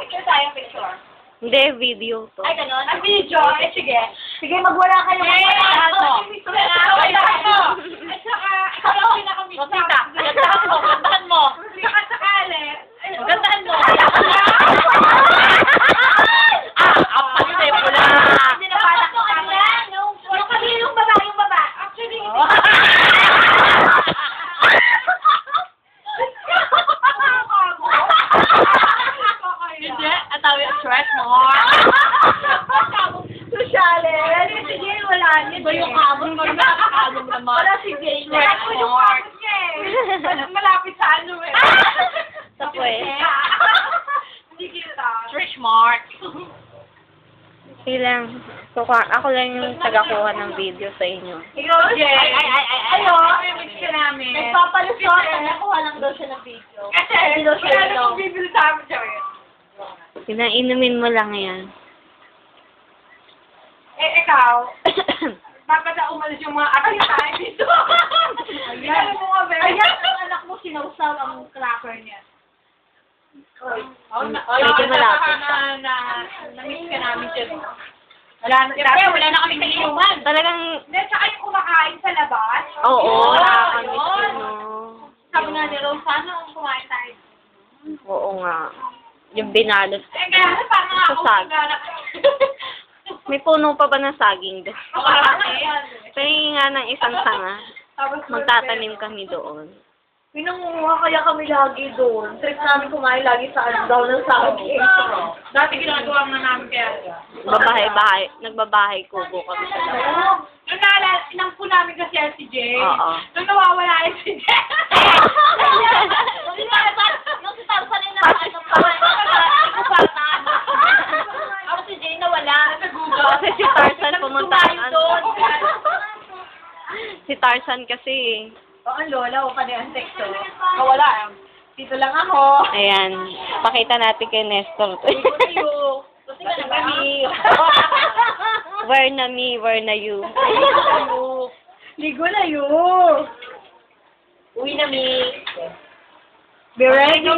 Picture tayo, picture. Hindi, video to. Ay, ganun? Ang video? Eh, sige. Sige, magwala kayo. Magwala mo. At saka, ikaw ang pinakamit. Rosita, gandahan mo. Gandahan mo. Saka sakali. Gandahan mo. Ang pati pula. Hindi na pala ko kanya. Yung kabilong baba, yung baba. Actually, Hindi, ang tawag yung stress mo. Sociales. Si Jay wala niya. Iba yung kabon mo, nakakabon naman. Wala si Jay. Stress Wala yung kabon niya eh. Malapit sa ano eh. Sa puwet. Hindi kita. Stretch mark. Silang, ako lang yung tagakuha ng video sa inyo. Ikaw, Jay. Ay, mix ka namin. Nagpapalusot, nakuha lang daw siya ng video. Kasi, Hindi daw siya wala ilaw. namang bibili sa amin, Jay. Inumin mo lang yan. Eh, ikaw, dapat na umalis yung mga atay tayo dito. Ayan. Mo nga, Bebe. Ayan, ang anak mo sinawsaw ang cracker niya. Medyo malapit. Na-miss ka namin siya. Wala na kami sa inuman. Talagang, Hindi, tsaka yung kumakain sa labas. oo, Yun. nakakamiss yun, no. Sabi nga ni Rose, sana kung kumain tayo. Oo nga. Yung binalot. Eh, kaya parang Sa ako sag. naglalak. May puno pa ba ng saging doon? Marami. Pahingi nga ng isang sanga. Tapos Magtatanim kami doon. Pinangunguha kaya kami lagi doon. Trip namin kumain lagi sa ano daw ng saging. Dati ginagawa nga namin kaya. Nagbabahay kubo kami sa labas. Nung naalala, inangpo namin kasi yan si Jay. Oo. Nung nawawala yan si Jay. Yung si Tarzan yung naman ng Ako si Jay nawala. Sa Google. Kasi si Tarzan pumunta Tumayo doon. Si Tarzan kasi. O, ang lola, o pa ang teksto. Nawala. Dito lang ako. Ayan. Pakita natin kay Nestor. Tayo. Kasi ka na kami. Where na me, where na you? Ligo na yun. Uwi na mi. Be ready.